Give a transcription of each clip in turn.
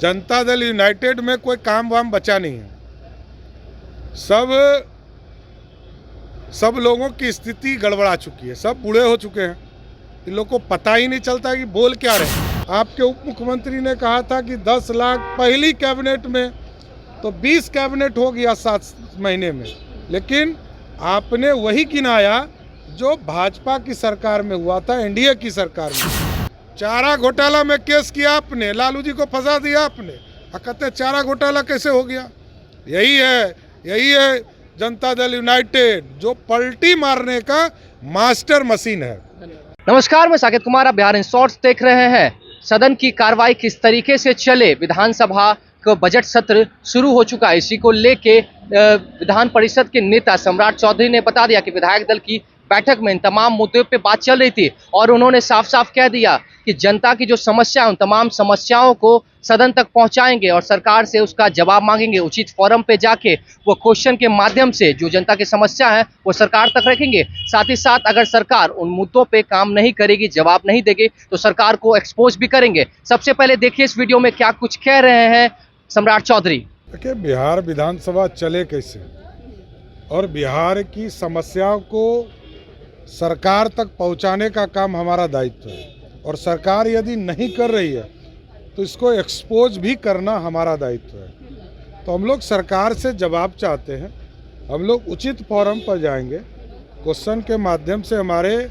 Janata Dal United में कोई काम वाम बचा नहीं है। सब लोगों की स्थिति गड़बड़ा चुकी है, सब बूढ़े हो चुके हैं। इन लोगों को पता ही नहीं चलता कि बोल क्या रहे। आपके उप मुख्यमंत्री ने कहा था कि 10 लाख पहली कैबिनेट में, तो 20 कैबिनेट हो गया 7 महीने में। लेकिन आपने वही गिनाया जो भाजपा की सरकार में हुआ था, एनडीए की सरकार में। चारा घोटाला में केस किया आपने, लालू जी को फंसा दिया आपने। कहते चारा घोटाला कैसे हो गया? यही है जनता दल यूनाइटेड, जो पलटी मारने का मास्टर मशीन है। नमस्कार, मैं साकेत कुमार, आप बिहार इन शॉर्ट्स देख रहे हैं। सदन की कार्रवाई किस तरीके से चले, विधानसभा का बजट सत्र शुरू हो चुका है। इसी को लेके विधान परिषद के नेता सम्राट चौधरी ने बता दिया कि विधायक दल की बैठक में इन तमाम मुद्दों पे बात चल रही थी और उन्होंने साफ साफ कह दिया कि जनता की जो समस्या है उन तमाम समस्याओं को सदन तक पहुंचाएंगे और सरकार से उसका जवाब मांगेंगे। उचित फोरम पे जाके वो क्वेश्चन के माध्यम से जो जनता की समस्या है वो सरकार तक रखेंगे। साथ ही साथ अगर सरकार उन मुद्दों पे काम नहीं करेगी, जवाब नहीं देगी, तो सरकार को एक्सपोज भी करेंगे। सबसे पहले देखिए इस वीडियो में क्या कुछ कह रहे हैं सम्राट चौधरी। देखिए, बिहार विधानसभा चले कैसे और बिहार की समस्याओं को सरकार तक पहुंचाने का काम हमारा दायित्व है। और सरकार यदि नहीं कर रही है तो इसको एक्सपोज भी करना हमारा दायित्व है। तो हम लोग सरकार से जवाब चाहते हैं। हम लोग उचित फोरम पर जाएंगे, क्वेश्चन के माध्यम से हमारे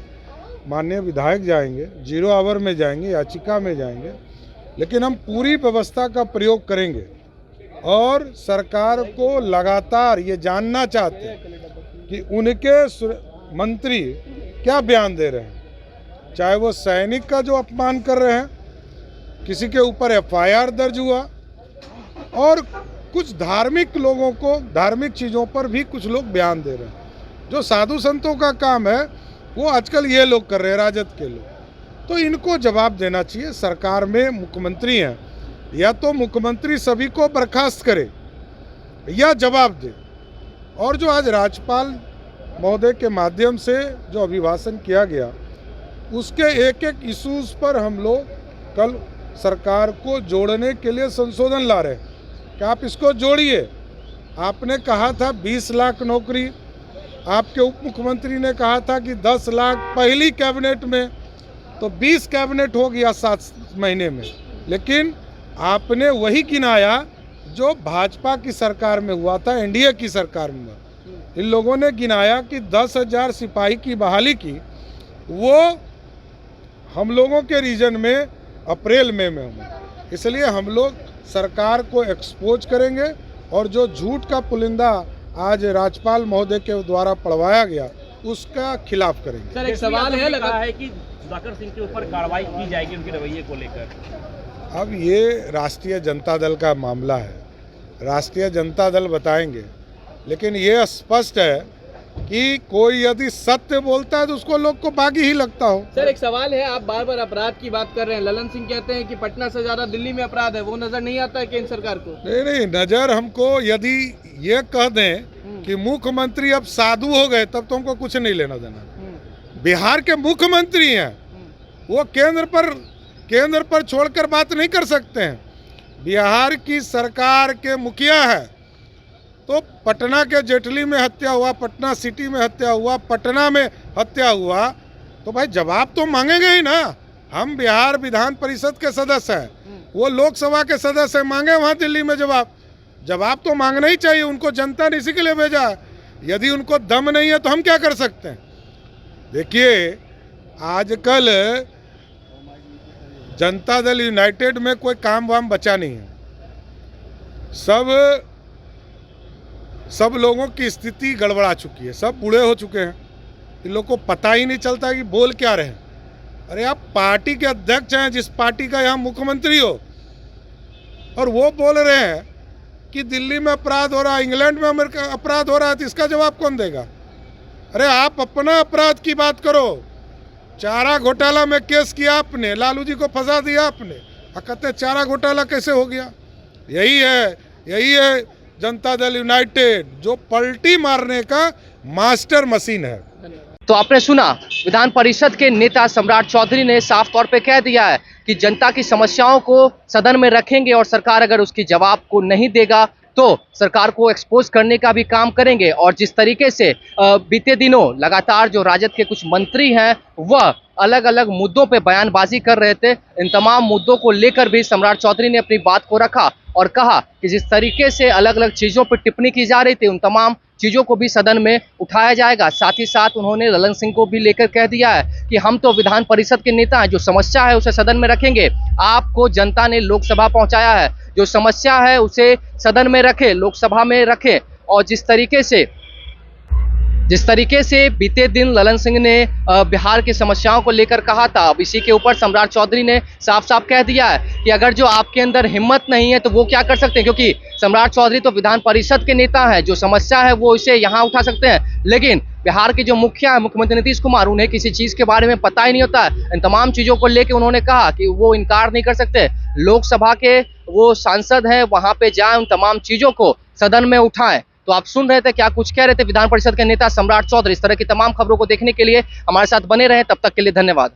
माननीय विधायक जाएंगे, 0 आवर में जाएंगे, याचिका में जाएंगे। लेकिन हम पूरी व्यवस्था का प्रयोग करेंगे और सरकार को लगातार ये जानना चाहते हैं कि उनके मंत्री क्या बयान दे रहे हैं। चाहे वो सैनिक का जो अपमान कर रहे हैं, किसी के ऊपर एफआईआर दर्ज हुआ, और कुछ धार्मिक लोगों को धार्मिक चीज़ों पर भी कुछ लोग बयान दे रहे हैं। जो साधु संतों का काम है वो आजकल ये लोग कर रहे हैं, राजद के लोग। तो इनको जवाब देना चाहिए। सरकार में मुख्यमंत्री हैं, या तो मुख्यमंत्री सभी को बर्खास्त करे या जवाब दे। और जो आज राज्यपाल महोदय के माध्यम से जो अभिभाषण किया गया, उसके एक एक इश्यूज पर हम लोग कल सरकार को जोड़ने के लिए संशोधन ला रहे हैं कि आप इसको जोड़िए। आपने कहा था 20 लाख नौकरी, आपके उप मुख्यमंत्री ने कहा था कि 10 लाख पहली कैबिनेट में, तो 20 कैबिनेट हो गया 7 महीने में। लेकिन आपने वही गिनाया जो भाजपा की सरकार में हुआ था, एनडीए की सरकार में। इन लोगों ने गिनाया कि 10,000 सिपाही की बहाली की, वो हम लोगों के रीजन में अप्रैल में होंगे। इसलिए हम लोग सरकार को एक्सपोज करेंगे और जो झूठ का पुलिंदा आज राज्यपाल महोदय के द्वारा पढ़वाया गया उसका खिलाफ करेंगे। सर, एक सवाल है, लगा है कि सुधाकर सिंह के ऊपर कार्रवाई की जाएगी उनके रवैये को लेकर। अब ये राष्ट्रीय जनता दल का मामला है, राष्ट्रीय जनता दल बताएंगे। लेकिन ये स्पष्ट है कि कोई यदि सत्य बोलता है तो उसको लोग को बागी ही लगता हो। सर, एक सवाल है, आप बार बार अपराध की बात कर रहे हैं। ललन सिंह कहते हैं कि पटना से ज्यादा दिल्ली में अपराध है, वो नजर नहीं आता है केंद्र सरकार को? नहीं, नजर हमको यदि ये कह दें कि मुख्यमंत्री अब साधु हो गए तब तो हमको कुछ नहीं लेना देना। बिहार के मुख्यमंत्री हैं, वो केंद्र पर छोड़कर बात नहीं कर सकते हैं। बिहार की सरकार के मुखिया है, तो पटना के जेटली में हत्या हुआ, पटना सिटी में हत्या हुआ, पटना में हत्या हुआ, तो भाई जवाब तो मांगेंगे ही ना। हम बिहार विधान परिषद के सदस्य हैं, वो लोकसभा के सदस्य हैं, मांगे वहाँ दिल्ली में जवाब तो मांगना ही चाहिए। उनको जनता ने इसी के लिए भेजा है। यदि उनको दम नहीं है तो हम क्या कर सकते हैं? देखिए, आजकल जनता दल यूनाइटेड में कोई काम वाम बचा नहीं है। सब लोगों की स्थिति गड़बड़ा चुकी है, सब बूढ़े हो चुके हैं। इन लोगों को पता ही नहीं चलता कि बोल क्या रहे। अरे आप पार्टी के अध्यक्ष हैं, जिस पार्टी का यहाँ मुख्यमंत्री हो, और वो बोल रहे हैं कि दिल्ली में अपराध हो रहा है, इंग्लैंड में अमेरिका अपराध हो रहा है, तो इसका जवाब कौन देगा? अरे आप अपना अपराध की बात करो। चारा घोटाला में केस किया आपने, लालू जी को फंसा दिया आपने। कहते चारा घोटाला कैसे हो गया? यही है जनता दल यूनाइटेड, जो पलटी मारने का मास्टर मशीन है। तो आपने सुना, विधान परिषद के नेता सम्राट चौधरी ने साफ तौर पे कह दिया है कि जनता की समस्याओं को सदन में रखेंगे और सरकार अगर उसकी जवाब को नहीं देगा तो सरकार को एक्सपोज करने का भी काम करेंगे। और जिस तरीके से बीते दिनों लगातार जो राजद के कुछ मंत्री हैं वह अलग अलग मुद्दों पे बयानबाजी कर रहे थे, इन तमाम मुद्दों को लेकर भी सम्राट चौधरी ने अपनी बात को रखा और कहा कि जिस तरीके से अलग अलग चीज़ों पर टिप्पणी की जा रही थी उन तमाम चीज़ों को भी सदन में उठाया जाएगा। साथ ही साथ उन्होंने ललन सिंह को भी लेकर कह दिया है कि हम तो विधान परिषद के नेता हैं, जो समस्या है उसे सदन में रखेंगे। आपको जनता ने लोकसभा पहुंचाया है, जो समस्या है उसे सदन में रखें, लोकसभा में रखें। और जिस तरीके से बीते दिन ललन सिंह ने बिहार की समस्याओं को लेकर कहा था, अब इसी के ऊपर सम्राट चौधरी ने साफ साफ कह दिया है कि अगर जो आपके अंदर हिम्मत नहीं है तो वो क्या कर सकते हैं, क्योंकि सम्राट चौधरी तो विधान परिषद के नेता हैं, जो समस्या है वो इसे यहाँ उठा सकते हैं। लेकिन बिहार के जो मुखिया है मुख्यमंत्री नीतीश कुमार, उन्हें किसी चीज़ के बारे में पता ही नहीं होता है। इन तमाम चीज़ों को लेकर उन्होंने कहा कि वो इनकार नहीं कर सकते, लोकसभा के वो सांसद हैं, वहाँ पे जाएं, उन तमाम चीज़ों को सदन में उठाएं। तो आप सुन रहे थे क्या कुछ कह रहे थे विधान परिषद के नेता सम्राट चौधरी। इस तरह की तमाम खबरों को देखने के लिए हमारे साथ बने रहें, तब तक के लिए धन्यवाद।